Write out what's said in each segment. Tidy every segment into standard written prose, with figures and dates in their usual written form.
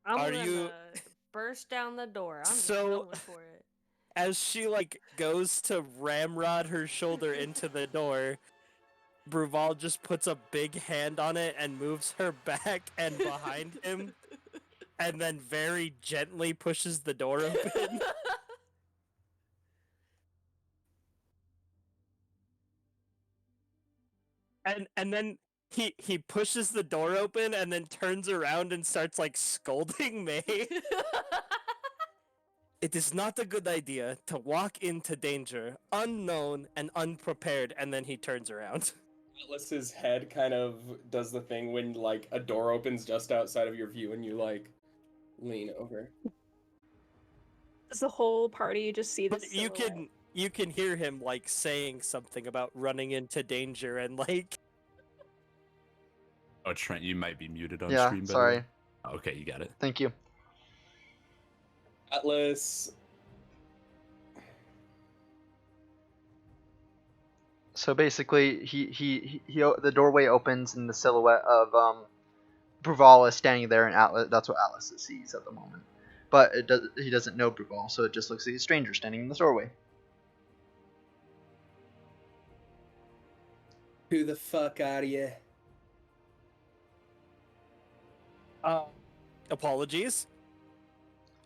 I'm Are gonna you burst down the door. I'm just So- going for it. as she like goes to ramrod her shoulder into the door? Bruval just puts a big hand on it and moves her back and behind him, and then very gently pushes the door open. And then he pushes the door open and then turns around and starts like scolding May. It is not a good idea to walk into danger unknown and unprepared, and then he turns around. Atlas's head kind of does the thing when like a door opens just outside of your view and you like lean over. Does the whole party just see But this? you can hear him like saying something about running into danger and like Oh, Trent, you might be muted on Yeah, stream. By the sorry. way. Oh, okay, you got it. Thank you. Atlas. So basically, the doorway opens and the silhouette of Bruval is standing there, and Atlas. That's what Atlas sees at the moment. But he doesn't know Bruval, so it just looks like a stranger standing in the doorway. Who the fuck are you? apologies.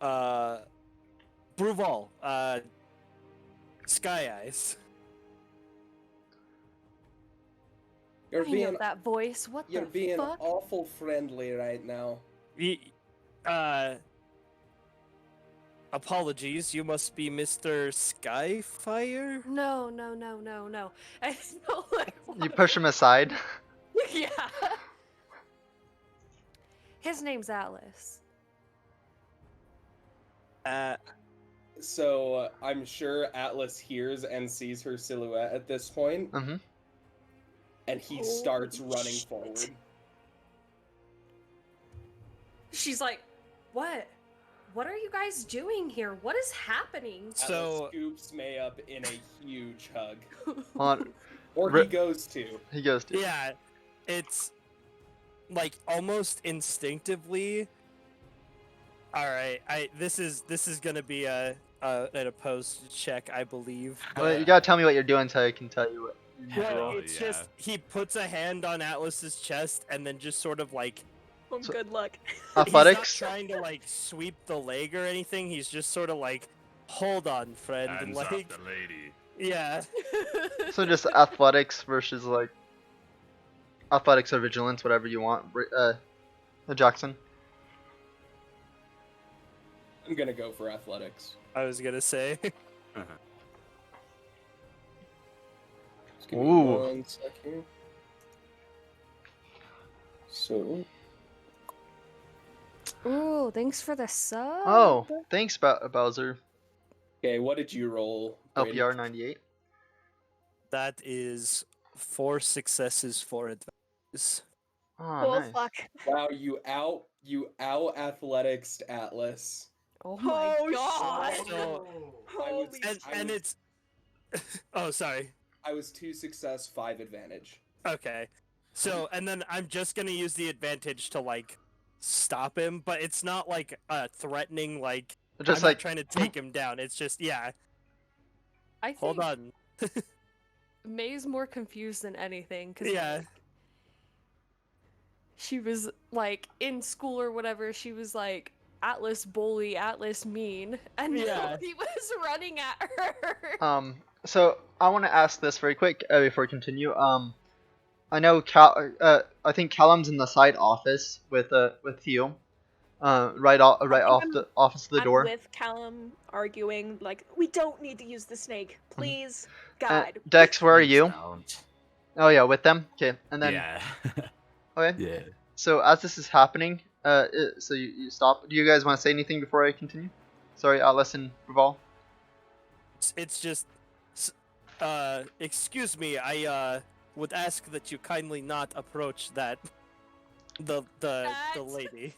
Bruval, Sky Eyes. You're I know being that voice. What you're the being fuck? awful friendly right now. Apologies, you must be Mr. Skyfire? No. I know, like, You push him aside. yeah. His name's Atlas. So I'm sure Atlas hears and sees her silhouette at this point, Mm-hmm. and he Holy starts running shit. forward. She's like, what? What are you guys doing here? What is happening? So- Atlas scoops May up in a huge hug. Hold on. Or he Rip. goes to. He goes to. Yeah, it's like almost instinctively. All right, this is gonna be an opposed check, I believe. Well, you gotta tell me what you're doing so I can tell you what. Well, Oh, it's yeah. just he puts a hand on Atlas's chest and then just sort of like Oh, good luck. Athletics. He's not trying to like sweep the leg or anything. He's just sort of like, hold on, friend. Hands like, up, the lady. yeah. So just athletics versus like athletics or vigilance, whatever you want. Jackson. I'm gonna go for athletics. I was gonna say. Just give me Ooh. 1 second. So, Ooh, thanks for the sub. Oh, thanks, Bowser. okay, what did you roll? Braden? LPR 98. That is 4 successes, 4 advantages. Oh, Oh, nice. fuck. Wow, you out athletics Atlas. Oh my Oh, god. shit. So- Holy And it's. Oh, sorry. I was 2 success, 5 advantage. Okay. So, and then I'm just gonna use the advantage to like stop him, but it's not like threatening. Like Just I'm like not trying to take him down. It's just yeah. I think Hold on. May's more confused than anything. Cause Yeah. like, she was like in school or whatever. She was like Atlas bully, Atlas mean, and now Yeah. he was running at her. So I want to ask this very quick before we continue. I know I think Callum's in the side office with Theo. Right off I'm- the office of the I'm door. with Callum arguing, like, we don't need to use the snake. Please, God. Dex, where are you? Sound. Oh yeah, with them. Okay, and then Yeah. okay. Yeah. So as this is happening, so you stop. Do you guys want to say anything before I continue? Sorry, Atlas and Bruval. It's just. Excuse me. I would ask that you kindly not approach that. The lady.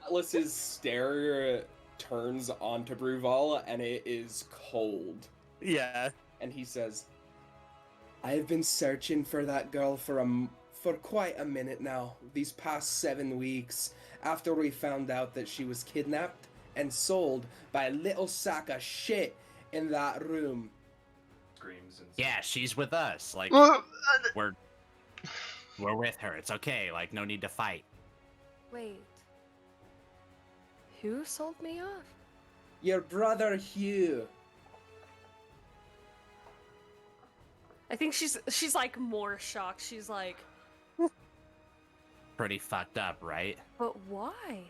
Atlas's stare turns onto Bruval, and it is cold. Yeah. And he says, "I have been searching for that girl for quite a minute now, these past 7 weeks, after we found out that she was kidnapped and sold by a little sack of shit in that room. Screams and Yeah, she's with us. Like, we're with her. It's okay. Like, no need to fight. Wait. Who sold me off? Your brother Hugh. I think she's like more shocked. She's like, Pretty fucked up, right? but why?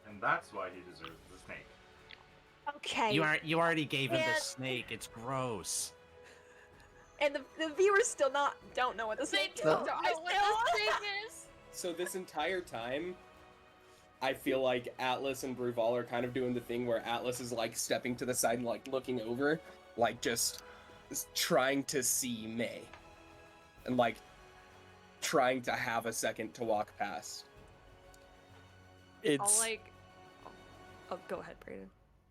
And that's why he deserves the snake. Okay. You already gave him the And- snake. It's gross. And the viewers still don't know what the snake is. don't so I know what still- this thing is. So this entire time, I feel like Atlas and Bruval are kind of doing the thing where Atlas is like stepping to the side and like looking over, like just trying to see May. And like trying to have a second to walk past. I'll like. Oh, go ahead, Braiden.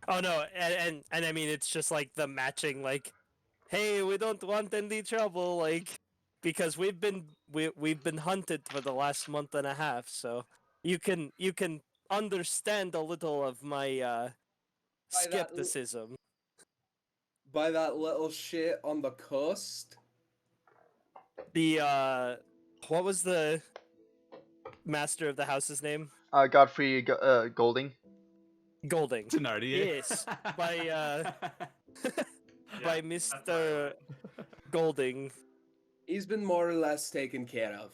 Oh no, and I mean it's just like the matching like, hey, we don't want any trouble, like, because we've been hunted for the last month and a half, so you can understand a little of my By that skepticism. By that little shit on the coast. The what was the master of the house's name? Godfrey Golding. Golding. Thenardier. Yes, by Yeah, by that's Mr. Golding. He's been more or less taken care of.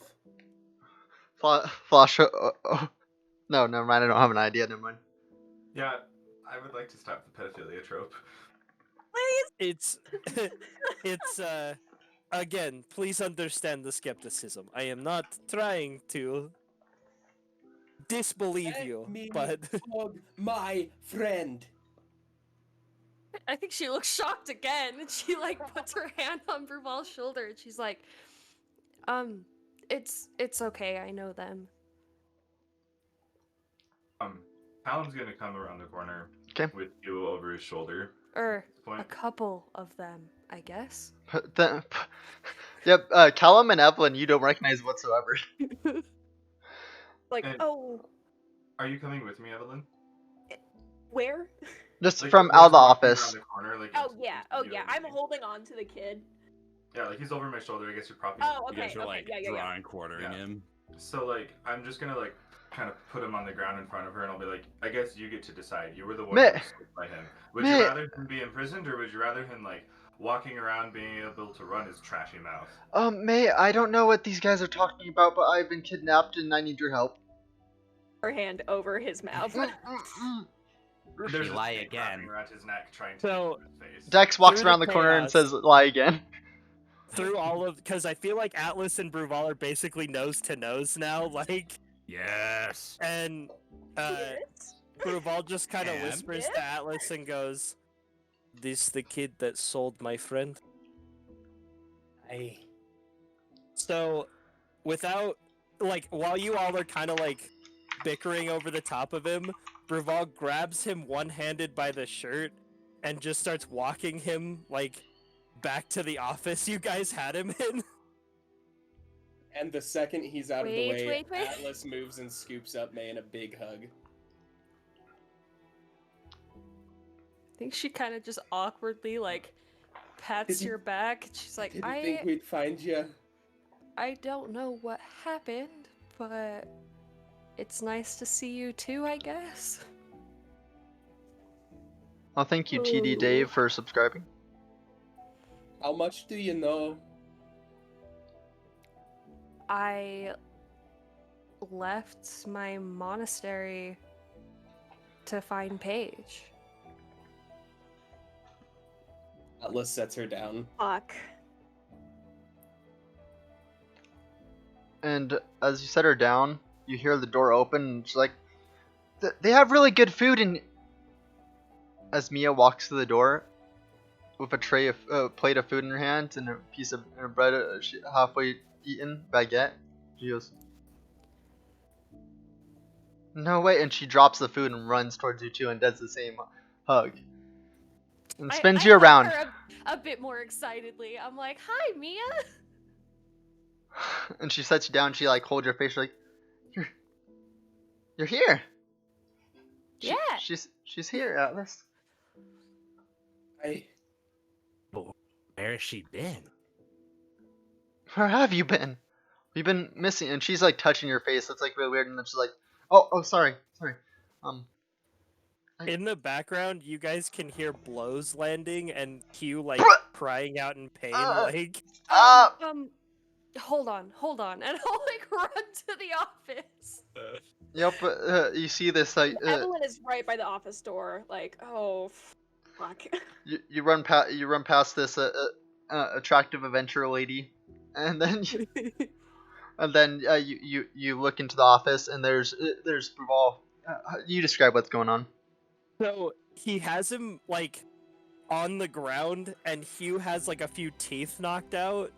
Flash. No, never mind. I don't have an idea. Never mind. Yeah, I would like to stop the pedophilia trope. It's it's again, please understand the skepticism. I am not trying to disbelieve Let you, me but hug my friend. I think she looks shocked again, and she like puts her hand on Bruval's shoulder, and she's like, it's okay. I know them. Callum's gonna come around the corner 'Kay. with you over his shoulder. Or a Point. couple of them, I guess. Yep. Callum and Evelyn, you don't recognize whatsoever. Like, And- oh, Are you coming with me, Evelyn? where? Just Like, from we're out of the walking around office. the corner, like, Oh it's- yeah, it's oh you yeah. and I'm me. holding on to the kid. Yeah, like he's over my shoulder. I guess you're propping. Oh, You guys okay, are okay, like yeah. drawing, quartering Yeah. him. So like, I'm just gonna like kind of put him on the ground in front of her, and I'll be like, I guess you get to decide. You were the one Meh. who was slipped by him. Would Meh. you rather him be imprisoned, or would you rather him like walking around being able to run his trashy mouth? May, I don't know what these guys are talking about, but I've been kidnapped and I need your help. Her hand over his mouth. There's a lie snake again. wrapping around his neck, trying to So- get in his face. Dex walks Through around the the corner and chaos. says, "Lie again." through all of, because I feel like Atlas and Bruval are basically nose to nose now, like, Yes. and Yes. Bruval just kind of And? whispers to Atlas and goes, "This the kid that sold my friend?" Aye. So, without, like, while you all are kind of like bickering over the top of him, Bruval grabs him one-handed by the shirt and just starts walking him like back to the office you guys had him in. And the second he's out of the Wait, way, wait. Atlas moves and scoops up May in a big hug. I think she kind of just awkwardly like pats Didn't- your back. She's like, Didn't think we'd find you. I don't know what happened, but it's nice to see you too, I guess. Well, thank you, TD Dave, for subscribing. How much do you know? I left my monastery to find Paige. Atlas sets her down. Fuck. And as you set her down, you hear the door open, and she's like, "They have really good food." And as Mia walks to the door with a tray of plate of food in her hand and a piece of bread, halfway eaten baguette, she goes, "No way!" And she drops the food and runs towards you too, and does the same hug, and spins I you hug around. her a bit more excitedly. I'm like, "Hi, Mia." And she sets you down. She like holds your face. Like, you're here. Yeah. She's here, Atlas. Where has she been? Where have you been? We've been missing. And she's like touching your face. That's like really weird. And then she's like, oh, sorry. In the background, you guys can hear blows landing and Q like crying out in pain. Like, Hold on, and I'll like run to the office. Yep. You see this like. Evelyn is right by the office door. Like, oh, fuck. You run past this attractive adventurer lady, and then you look into the office and there's Bruval. You describe what's going on. so he has him like on the ground, and Hugh has like a few teeth knocked out,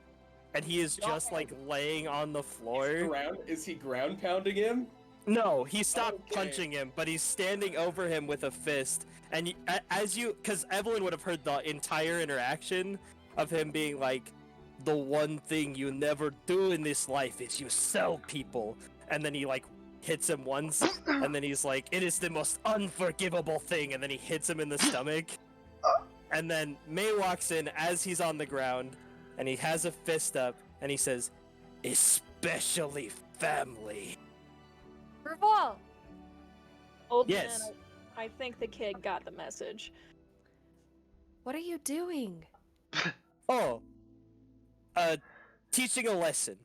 and he is just like laying on the floor. Is he ground pounding him? No, he stopped Okay. punching him, but he's standing over him with a fist. And because Evelyn would have heard the entire interaction of him being like, the one thing you never do in this life is you sell people. And then he like hits him once, and then he's like, it is the most unforgivable thing. And then he hits him in the stomach. And then May walks in as he's on the ground, and he has a fist up, and he says, especially family. Bruval! Old Yes. man, I think the kid got the message. What are you doing? Oh, teaching a lesson.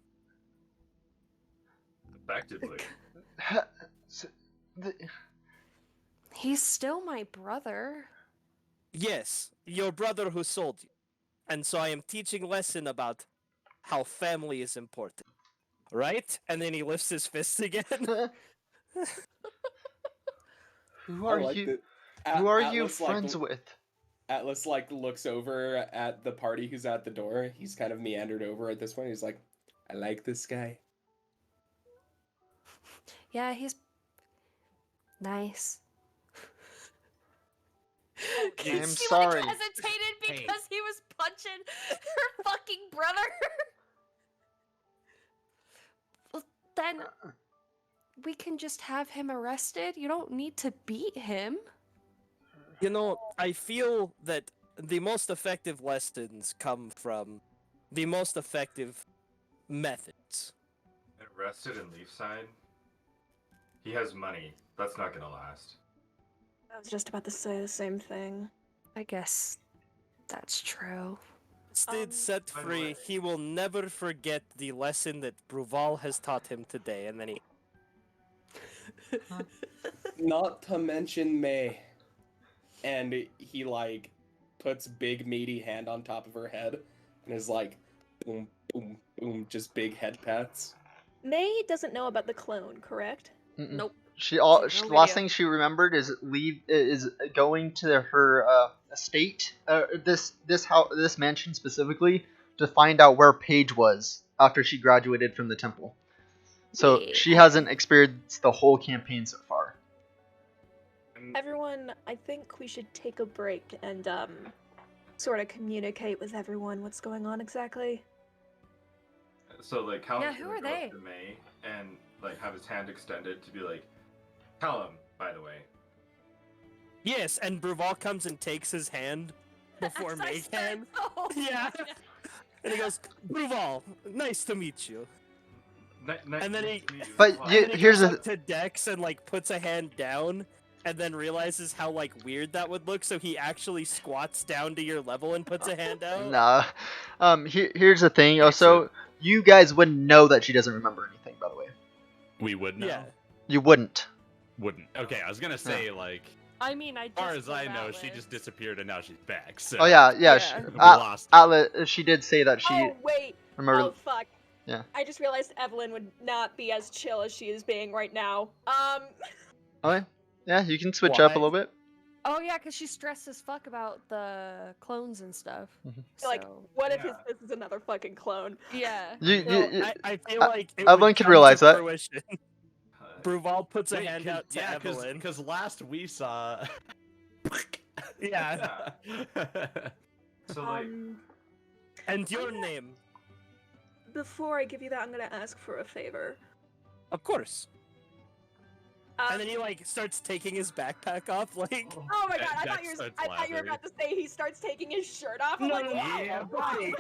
Effectively. He's still my brother. Yes, your brother who sold you. And so I am teaching lesson about how family is important. Right? And then he lifts his fists again. Who are you? Who are you friends with? Atlas like looks over at the party who's at the door. He's kind of meandered over at this point. He's like, I like this guy. Yeah, he's nice. I'm She sorry. like hesitated Hey. because he was punching her fucking brother. Well, then we can just have him arrested. You don't need to beat him. You know, I feel that the most effective lessons come from the most effective methods. Arrested in Leafside? He has money. That's not gonna last. I was just about to say the same thing. I guess that's true. Instead, set by the free, way- he will never forget the lesson that Bruval has taught him today. And then he... Not to mention May. And he like puts big meaty hand on top of her head and is like, boom, boom, boom, just big head pats. May doesn't know about the clone, correct? Mm-mm. Nope. The No last idea. thing she remembered is going to her estate, this mansion specifically, to find out where Paige was after she graduated from the temple. So Yeah. she hasn't experienced the whole campaign so far. Everyone, I think we should take a break and sort of communicate with everyone what's going on exactly. So like Callum's Yeah, who gonna are go up they? to May and like have his hand extended to be like, Callum, by the way. Yes, and Bruval comes and takes his hand before As I May start- can. Oh, Yeah. And he goes, Bruval, nice to meet you. And then he- But Wow. you- And then he Here's goes the- up to Dex and like puts a hand down, and then realizes how like weird that would look, so he actually squats down to your level and puts a hand out. Nah. Here's the thing. Also, you guys wouldn't know that she doesn't remember anything. By the way, We would know. Yeah. you wouldn't. Wouldn't. Okay, I was gonna say like, I mean, I just. as far as I love know, she Atlas. just disappeared and now she's back. So. Oh yeah. Yeah. We lost. Atlas, she did say that she Oh, wait. remembered. Oh, fuck. Yeah. I just realized Evelyn would not be as chill as she is being right now. Okay. Yeah, you can switch up a Why? little bit. Oh yeah, because she's stressed as fuck about the clones and stuff. Mhm. like, So, what Yeah. if this is another fucking clone? yeah. I feel like it Evelyn would could come realize to that. fruition. Bruval puts a Wait, hand out to yeah, Evelyn. because last we saw. Yeah. So like, And your name? before I give you that, I'm gonna ask for a favor. Of course. Um, And then he like starts taking his backpack off, like. oh my god! I thought Jack starts I thought you were laughing. about to say he starts taking his shirt off. I'm No, like, no, wow, yeah, wow. buddy.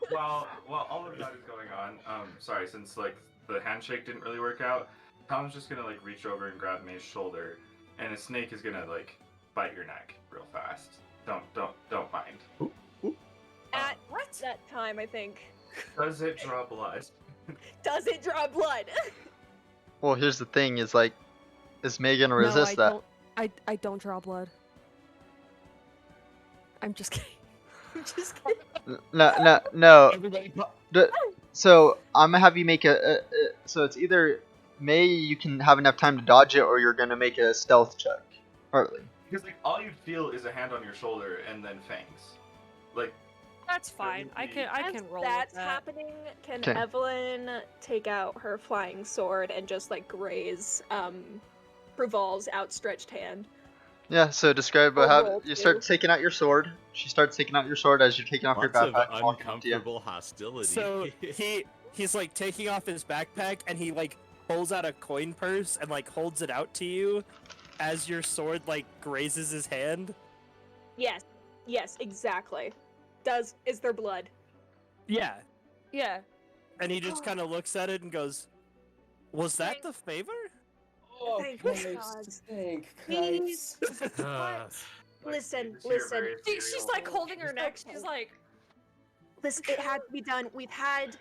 While all of that is going on, sorry, since like the handshake didn't really work out, Tom's just gonna like reach over and grab May's shoulder, and a snake is gonna like bite your neck real fast. Don't mind. At that time, I think. Does it draw blood? Does it draw blood? Well, here's the thing: is like, is May gonna No, resist that? I don't draw blood. I'm just kidding. I'm just kidding. No. Everybody, So I'm gonna have you make so it's either May, you can have enough time to dodge it, or you're gonna make a stealth check. Hartley. Because like all you'd feel is a hand on your shoulder and then fangs. Like That's fine. I can As roll that's with that. happening, can 'Kay. Evelyn take out her flying sword and just like graze Bruval's outstretched hand? Yeah. So describe Or how roll you start two. taking out your sword. She starts taking out your sword as you're taking off your lots of backpack. and walking up to you. uncomfortable hostility. So he's like taking off his backpack and he like pulls out a coin purse and like holds it out to you as your sword like grazes his hand. Yes, exactly. Is there blood? Yeah. Yeah. And he just kind of looks at it and goes, "Was that the favor?" Oh, Thank guys, God. thank Please. Ugh. Listen. She's like holding her neck. okay. She's like, Listen, it had to be done. We've had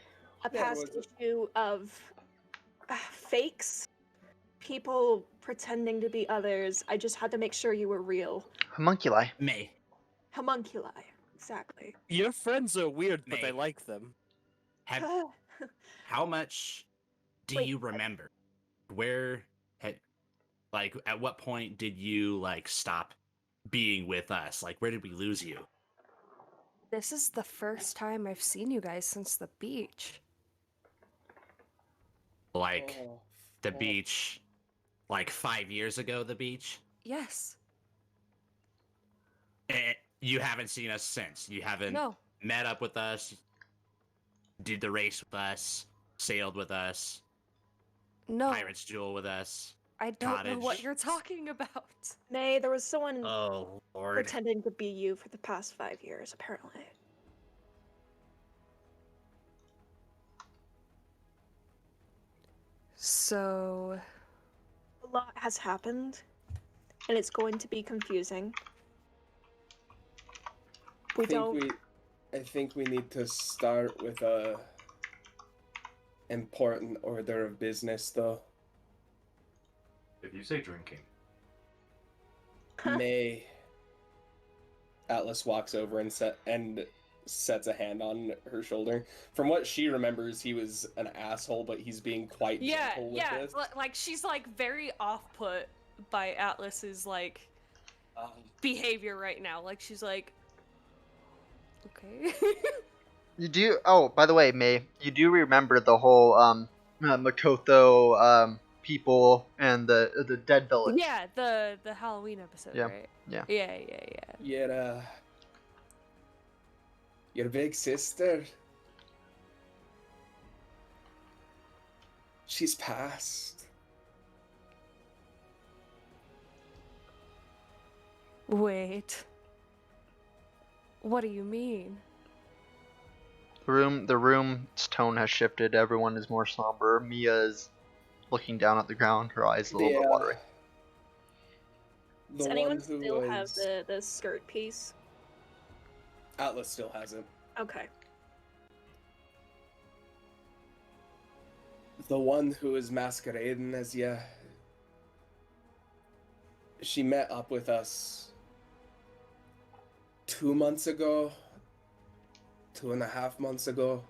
a Yeah, past was it? issue of fakes, people pretending to be others. I just had to make sure you were real. Homunculi. May, Homunculi, exactly. Your friends are weird, but May. they like them. have how much do Wait, you remember? Where had, like, at what point did you like stop being with us? Like, where did we lose you? this is the first time I've seen you guys since the beach. Like Oh, the fuck. beach, like 5 years ago. The beach. Yes. You haven't seen us since. You haven't No. met up with us, did the race with us, sailed with us, No. Pirate's Jewel with us. I don't know what cottage. you're talking about. May, there was someone Oh Lord. pretending to be you for the past 5 years, apparently. So, A lot has happened, and it's going to be confusing. I think we need to start with a important order of business, though. If you say drinking, May. Atlas walks over and sets a hand on her shoulder. From what she remembers, he was an asshole, but he's being quite gentle with this. Like she's like very off-put by Atlas's like behavior right now. Like she's like, okay. You do. Oh, by the way, May, you do remember the whole Makotho people and the dead village. Yeah, the Halloween episode, Yeah, right? yeah. Yeah. Your big sister. She's passed. Wait. What do you mean? The room's tone has shifted. Everyone is more somber. Mia is looking down at the ground, her eyes a little bit watery. Does anyone still have the skirt piece? Atlas still has it. Okay. The one who is masquerading as you. She met up with us 2 months ago, 2.5 months ago,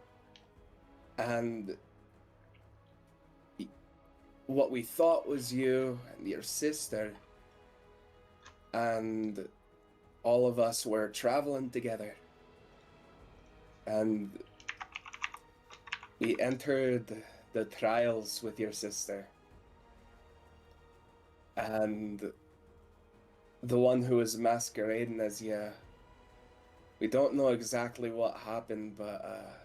and what we thought was you and your sister, and all of us were traveling together, and we entered the trials with your sister, and the one who was masquerading as you. We don't know exactly what happened, but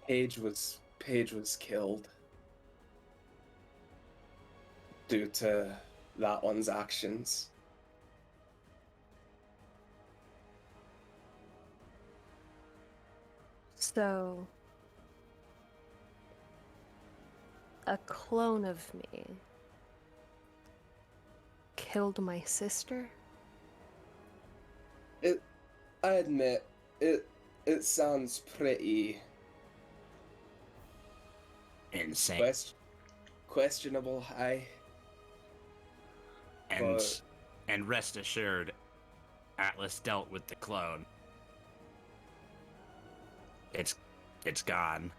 Paige was killed due to that one's actions. So, a clone of me killed my sister? I admit, it sounds pretty Insane. questionable. And rest assured, Atlas dealt with the clone. It's gone.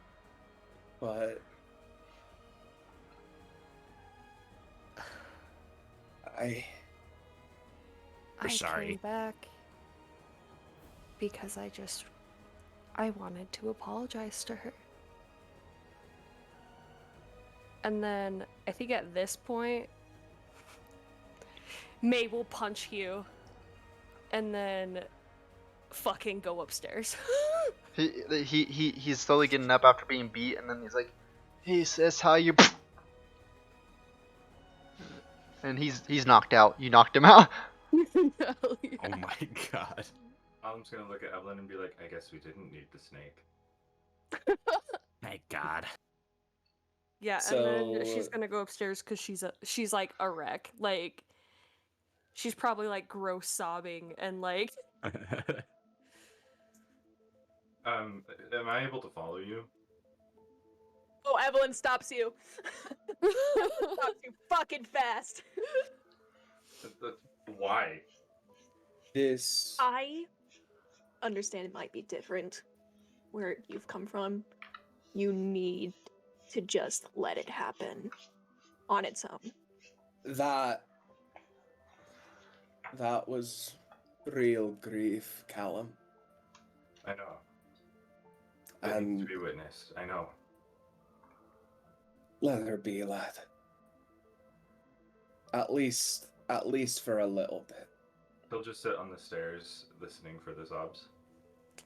But I sorry. came back because I wanted to apologize to her. And then I think at this point, May will punch you and then fucking go upstairs. He's slowly getting up after being beat, and then he's like, "Hey sis, how you?" And he's knocked out. You knocked him out. Yeah. Oh my god. I'm just gonna look at Evelyn and be like, I guess we didn't need the snake. Thank God. Yeah, and then she's gonna go upstairs because she's like a wreck. Like, she's probably like gross sobbing and like. Am I able to follow you? Oh, Evelyn stops you. Stops you fucking fast. Why? this I understand it might be different where you've come from. You need to just let it happen on its own. that was real grief, Callum. I know. It needs And to be witnessed. I know. let her be, lad. At least for a little bit. He'll just sit on the stairs listening for the sobs.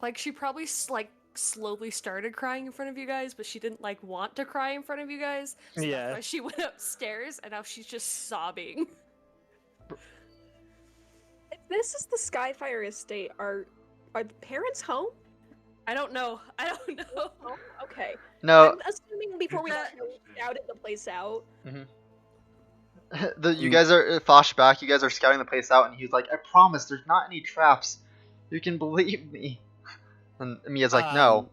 Like, she probably like slowly started crying in front of you guys, but she didn't like want to cry in front of you guys. So Yeah. that's why she went upstairs, and now she's just sobbing. If this is the Skyfire estate, are the parents home? I don't know. Oh, okay. No, I'm assuming before we scouted the place out. you guys are flashback. You guys are scouting the place out, and he's like, "I promise, there's not any traps. You can believe me." And Mia's like, "No,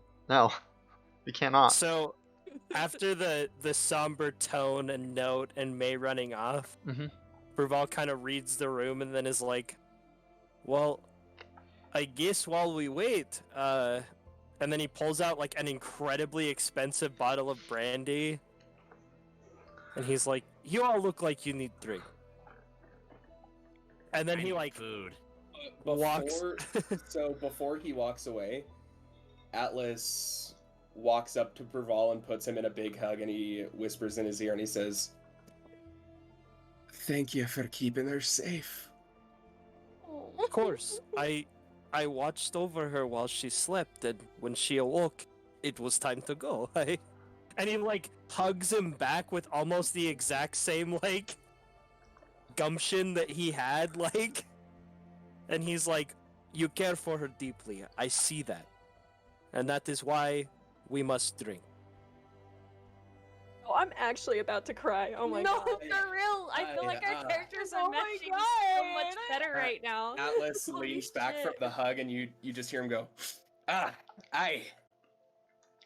we cannot." So, after the somber tone and note and May running off, Mhm. Bruval kind of reads the room and then is like, "Well, I guess while we wait," and then he pulls out like an incredibly expensive bottle of brandy, and he's like, "You all look like you need 3." And then I he need like food. walks. Before he walks away, Atlas walks up to Bruval and puts him in a big hug, and he whispers in his ear and he says, "Thank you for keeping her safe." Of course, I watched over her while she slept, and when she awoke, it was time to go. And he like hugs him back with almost the exact same like gumption that he had, like, and he's like, "You care for her deeply. I see that, and that is why we must drink." Oh, I'm actually about to cry. Oh my no, god. for real. I feel like our characters are Oh my meshing God. so much better right now. Atlas Holy leans back from shit. the hug, and you just hear him go, "Ah, aye."